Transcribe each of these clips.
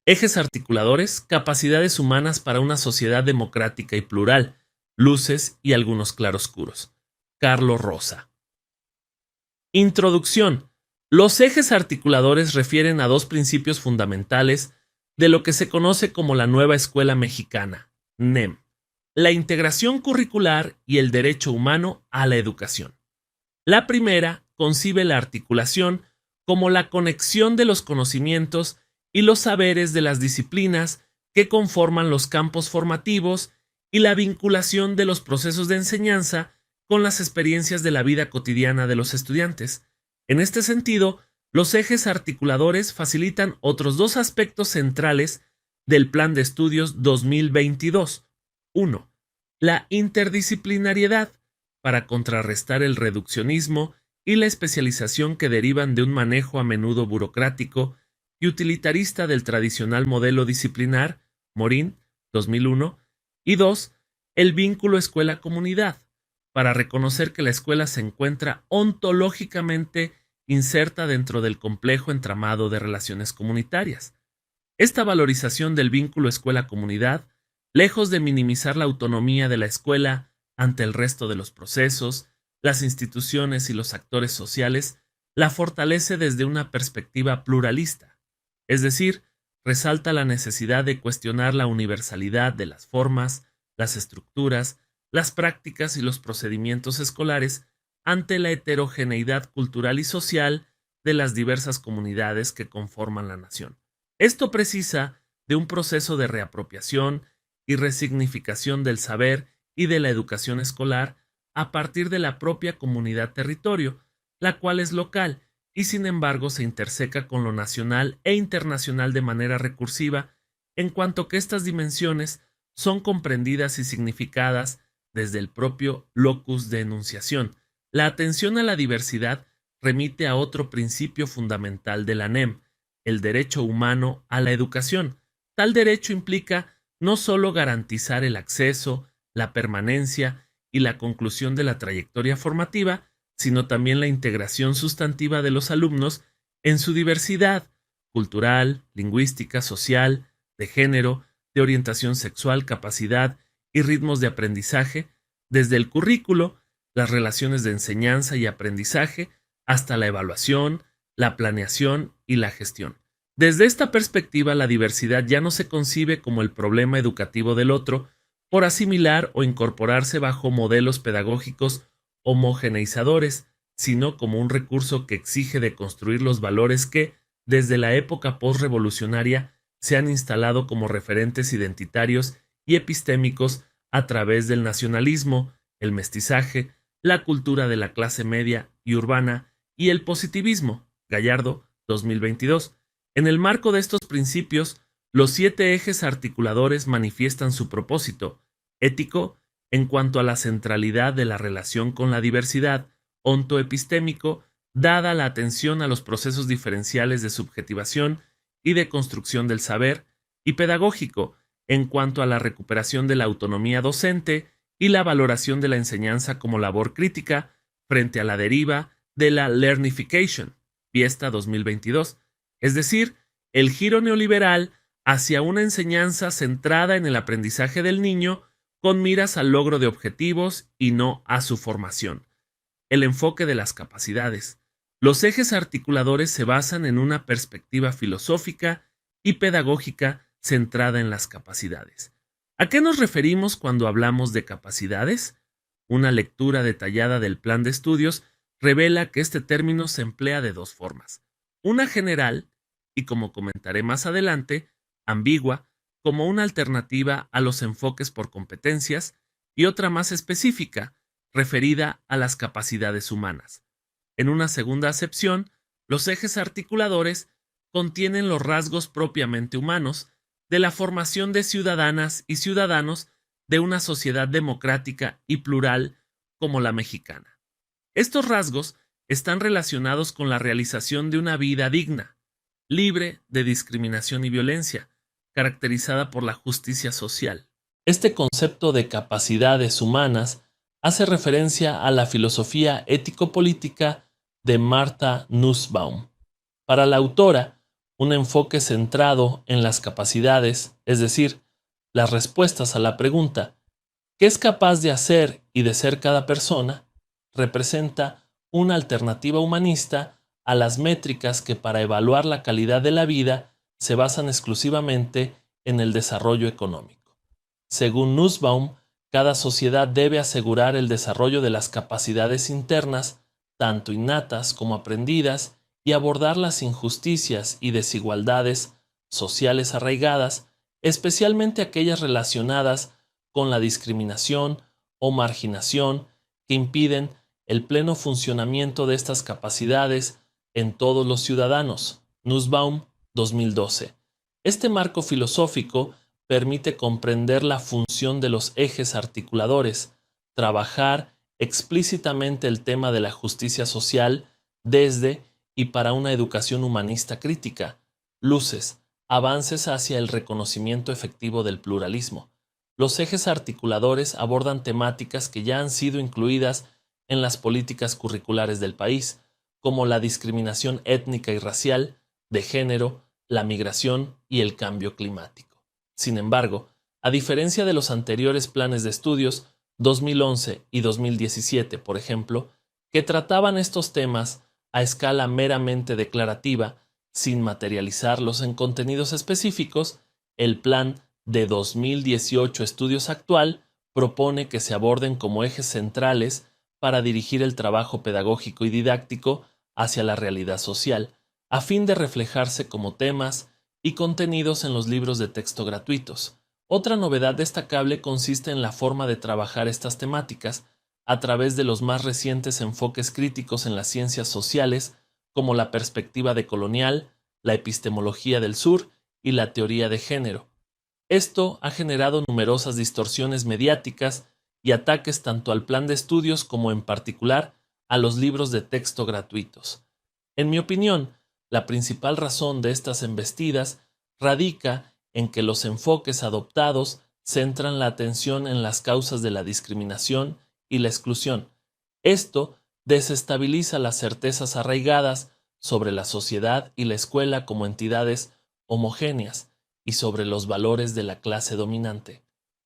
Ejes articuladores, capacidades humanas para una sociedad democrática y plural, luces y algunos claroscuros. Carlos Rosa. Introducción. Los ejes articuladores refieren a dos principios fundamentales de lo que se conoce como la nueva escuela mexicana, NEM, la integración curricular y el derecho humano a la educación. La primera concibe la articulación como la conexión de los conocimientos y los saberes de las disciplinas que conforman los campos formativos y la vinculación de los procesos de enseñanza con las experiencias de la vida cotidiana de los estudiantes. En este sentido, los ejes articuladores facilitan otros dos aspectos centrales del Plan de Estudios 2022. 1. La interdisciplinariedad, para contrarrestar el reduccionismo y la especialización que derivan de un manejo a menudo burocrático y utilitarista del tradicional modelo disciplinar, Morín, 2001, y 2. El vínculo escuela-comunidad, para reconocer que la escuela se encuentra ontológicamente inserta dentro del complejo entramado de relaciones comunitarias. Esta valorización del vínculo escuela-comunidad, lejos de minimizar la autonomía de la escuela ante el resto de los procesos, las instituciones y los actores sociales, la fortalece desde una perspectiva pluralista, es decir, resalta la necesidad de cuestionar la universalidad de las formas, las estructuras, las prácticas y los procedimientos escolares ante la heterogeneidad cultural y social de las diversas comunidades que conforman la nación. Esto precisa de un proceso de reapropiación y resignificación del saber y de la educación escolar a partir de la propia comunidad territorio, la cual es local y sin embargo se interseca con lo nacional e internacional de manera recursiva, en cuanto que estas dimensiones son comprendidas y significadas desde el propio locus de enunciación. La atención a la diversidad remite a otro principio fundamental de la NEM, el derecho humano a la educación. Tal derecho implica no solo garantizar el acceso, la permanencia y la conclusión de la trayectoria formativa, sino también la integración sustantiva de los alumnos en su diversidad cultural, lingüística, social, de género, de orientación sexual, capacidad y ritmos de aprendizaje, desde el currículo, las relaciones de enseñanza y aprendizaje, hasta la evaluación, la planeación y la gestión. Desde esta perspectiva, la diversidad ya no se concibe como el problema educativo del otro, por asimilar o incorporarse bajo modelos pedagógicos homogeneizadores, sino como un recurso que exige de construir los valores que, desde la época postrevolucionaria, se han instalado como referentes identitarios y epistémicos a través del nacionalismo, el mestizaje, la cultura de la clase media y urbana y el positivismo. Gallardo, 2022. En el marco de estos principios, los 7 ejes articuladores manifiestan su propósito ético en cuanto a la centralidad de la relación con la diversidad, ontoepistémico, dada la atención a los procesos diferenciales de subjetivación y de construcción del saber, y pedagógico, en cuanto a la recuperación de la autonomía docente y la valoración de la enseñanza como labor crítica frente a la deriva de la learnification, Fiesta 2022, es decir, el giro neoliberal hacia una enseñanza centrada en el aprendizaje del niño con miras al logro de objetivos y no a su formación. El enfoque de las capacidades. Los ejes articuladores se basan en una perspectiva filosófica y pedagógica centrada en las capacidades. ¿A qué nos referimos cuando hablamos de capacidades? Una lectura detallada del plan de estudios revela que este término se emplea de dos formas. Una general, y como comentaré más adelante, ambigua, como una alternativa a los enfoques por competencias, y otra más específica, referida a las capacidades humanas. En una segunda acepción, los ejes articuladores contienen los rasgos propiamente humanos de la formación de ciudadanas y ciudadanos de una sociedad democrática y plural como la mexicana. Estos rasgos están relacionados con la realización de una vida digna, libre de discriminación y violencia, caracterizada por la justicia social. Este concepto de capacidades humanas hace referencia a la filosofía ético-política de Martha Nussbaum. Para la autora, un enfoque centrado en las capacidades, es decir, las respuestas a la pregunta ¿qué es capaz de hacer y de ser cada persona?, representa una alternativa humanista a las métricas que para evaluar la calidad de la vida se basan exclusivamente en el desarrollo económico. Según Nussbaum, cada sociedad debe asegurar el desarrollo de las capacidades internas, tanto innatas como aprendidas, y abordar las injusticias y desigualdades sociales arraigadas, especialmente aquellas relacionadas con la discriminación o marginación que impiden el pleno funcionamiento de estas capacidades en todos los ciudadanos. Nussbaum, 2012. Este marco filosófico permite comprender la función de los ejes articuladores, trabajar explícitamente el tema de la justicia social desde y para una educación humanista crítica, luces, avances hacia el reconocimiento efectivo del pluralismo. Los ejes articuladores abordan temáticas que ya han sido incluidas en las políticas curriculares del país, como la discriminación étnica y racial, de género, la migración y el cambio climático. Sin embargo, a diferencia de los anteriores planes de estudios, 2011 y 2017, por ejemplo, que trataban estos temas a escala meramente declarativa, sin materializarlos en contenidos específicos, el plan de 2018 estudios actual propone que se aborden como ejes centrales para dirigir el trabajo pedagógico y didáctico hacia la realidad social, a fin de reflejarse como temas y contenidos en los libros de texto gratuitos. Otra novedad destacable consiste en la forma de trabajar estas temáticas a través de los más recientes enfoques críticos en las ciencias sociales, como la perspectiva decolonial, la epistemología del sur y la teoría de género. Esto ha generado numerosas distorsiones mediáticas y ataques tanto al plan de estudios como en particular a los libros de texto gratuitos. En mi opinión, la principal razón de estas embestidas radica en que los enfoques adoptados centran la atención en las causas de la discriminación y la exclusión. Esto desestabiliza las certezas arraigadas sobre la sociedad y la escuela como entidades homogéneas y sobre los valores de la clase dominante.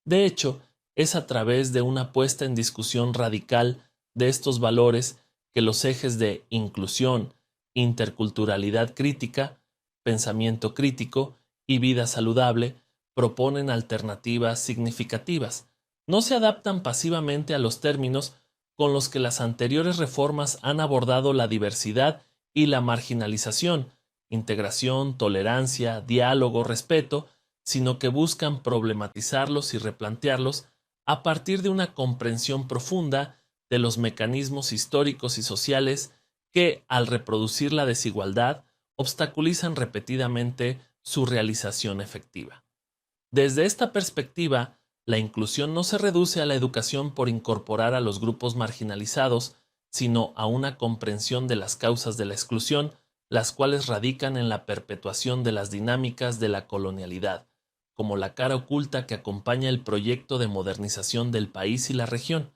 De hecho, es a través de una puesta en discusión radical de estos valores que los ejes de inclusión, interculturalidad crítica, pensamiento crítico y vida saludable proponen alternativas significativas. No se adaptan pasivamente a los términos con los que las anteriores reformas han abordado la diversidad y la marginalización, integración, tolerancia, diálogo, respeto, sino que buscan problematizarlos y replantearlos a partir de una comprensión profunda de los mecanismos históricos y sociales que, al reproducir la desigualdad, obstaculizan repetidamente su realización efectiva. Desde esta perspectiva, la inclusión no se reduce a la educación por incorporar a los grupos marginalizados, sino a una comprensión de las causas de la exclusión, las cuales radican en la perpetuación de las dinámicas de la colonialidad, como la cara oculta que acompaña el proyecto de modernización del país y la región.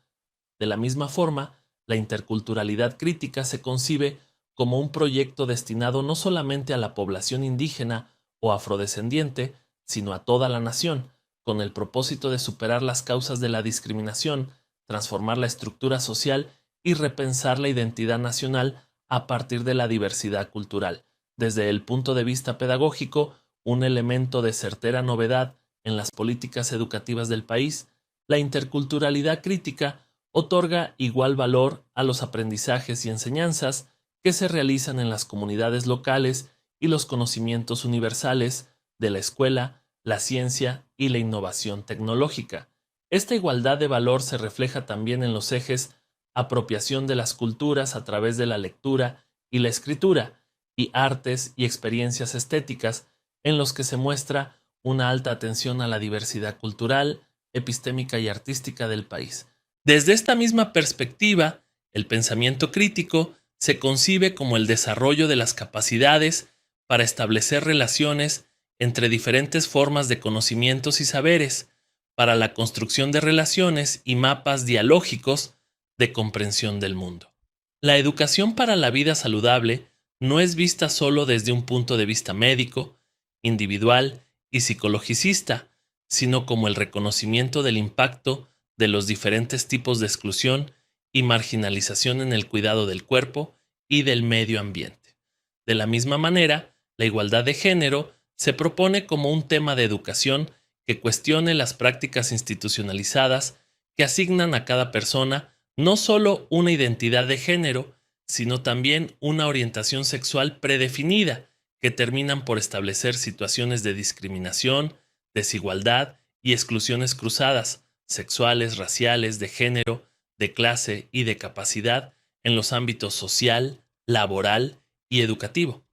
De la misma forma, la interculturalidad crítica se concibe como un proyecto destinado no solamente a la población indígena o afrodescendiente, sino a toda la nación, con el propósito de superar las causas de la discriminación, transformar la estructura social y repensar la identidad nacional a partir de la diversidad cultural. Desde el punto de vista pedagógico, un elemento de certera novedad en las políticas educativas del país, la interculturalidad crítica otorga igual valor a los aprendizajes y enseñanzas que se realizan en las comunidades locales y los conocimientos universales de la escuela, la ciencia y la innovación tecnológica. Esta igualdad de valor se refleja también en los ejes apropiación de las culturas a través de la lectura y la escritura, y artes y experiencias estéticas, en los que se muestra una alta atención a la diversidad cultural, epistémica y artística del país. Desde esta misma perspectiva, el pensamiento crítico se concibe como el desarrollo de las capacidades para establecer relaciones entre diferentes formas de conocimientos y saberes, para la construcción de relaciones y mapas dialógicos de comprensión del mundo. La educación para la vida saludable no es vista solo desde un punto de vista médico, individual y psicologicista, sino como el reconocimiento del impacto de los diferentes tipos de exclusión y marginalización en el cuidado del cuerpo y del medio ambiente. De la misma manera, la igualdad de género se propone como un tema de educación que cuestione las prácticas institucionalizadas que asignan a cada persona no solo una identidad de género, sino también una orientación sexual predefinida, que terminan por establecer situaciones de discriminación, desigualdad y exclusiones cruzadas, sexuales, raciales, de género, de clase y de capacidad en los ámbitos social, laboral y educativo.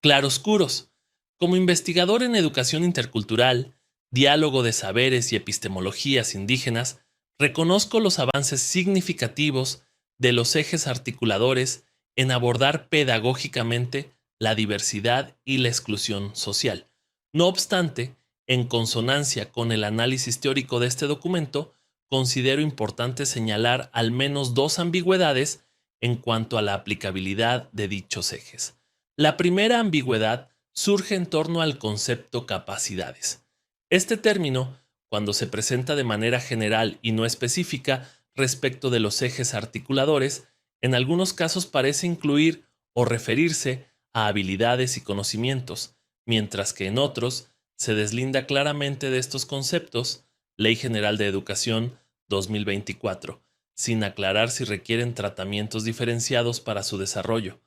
Claroscuros. Como investigador en educación intercultural, diálogo de saberes y epistemologías indígenas, reconozco los avances significativos de los ejes articuladores en abordar pedagógicamente la diversidad y la exclusión social. No obstante, en consonancia con el análisis teórico de este documento, considero importante señalar al menos dos ambigüedades en cuanto a la aplicabilidad de dichos ejes. La primera ambigüedad surge en torno al concepto capacidades. Este término, cuando se presenta de manera general y no específica respecto de los ejes articuladores, en algunos casos parece incluir o referirse a habilidades y conocimientos, mientras que en otros se deslinda claramente de estos conceptos, Ley General de Educación 2024, sin aclarar si requieren tratamientos diferenciados para su desarrollo.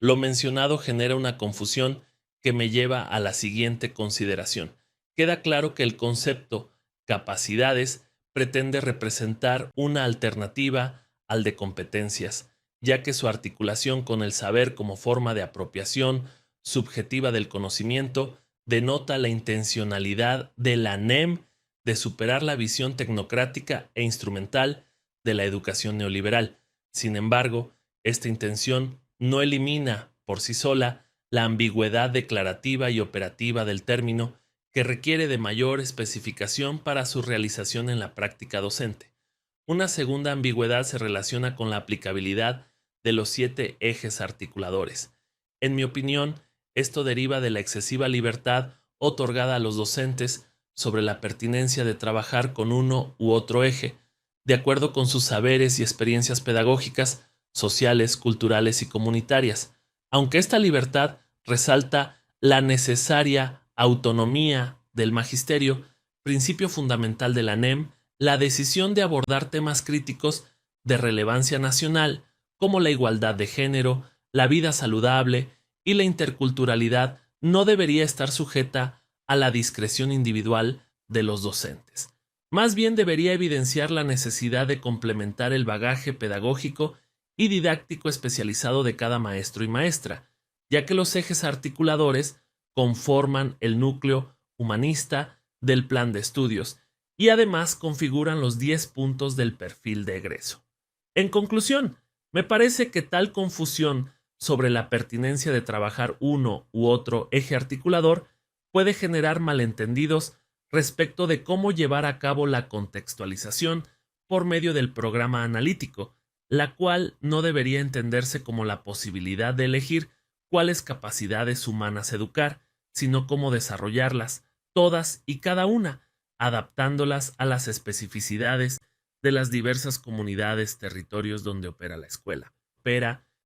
Lo mencionado genera una confusión que me lleva a la siguiente consideración. Queda claro que el concepto capacidades pretende representar una alternativa al de competencias, ya que su articulación con el saber como forma de apropiación subjetiva del conocimiento denota la intencionalidad de la NEM de superar la visión tecnocrática e instrumental de la educación neoliberal. Sin embargo, esta intención no elimina, por sí sola, la ambigüedad declarativa y operativa del término que requiere de mayor especificación para su realización en la práctica docente. Una segunda ambigüedad se relaciona con la aplicabilidad de los 7 ejes articuladores. En mi opinión, esto deriva de la excesiva libertad otorgada a los docentes sobre la pertinencia de trabajar con uno u otro eje, de acuerdo con sus saberes y experiencias pedagógicas, sociales, culturales y comunitarias, aunque esta libertad resalta la necesaria autonomía del magisterio, principio fundamental de la NEM, la decisión de abordar temas críticos de relevancia nacional como la igualdad de género, la vida saludable y la interculturalidad no debería estar sujeta a la discreción individual de los docentes. Más bien debería evidenciar la necesidad de complementar el bagaje pedagógico y didáctico especializado de cada maestro y maestra, ya que los ejes articuladores conforman el núcleo humanista del plan de estudios y además configuran los 10 puntos del perfil de egreso. En conclusión, me parece que tal confusión sobre la pertinencia de trabajar uno u otro eje articulador puede generar malentendidos respecto de cómo llevar a cabo la contextualización por medio del programa analítico, la cual no debería entenderse como la posibilidad de elegir cuáles capacidades humanas educar, sino cómo desarrollarlas, todas y cada una, adaptándolas a las especificidades de las diversas comunidades, territorios donde opera la escuela. Opera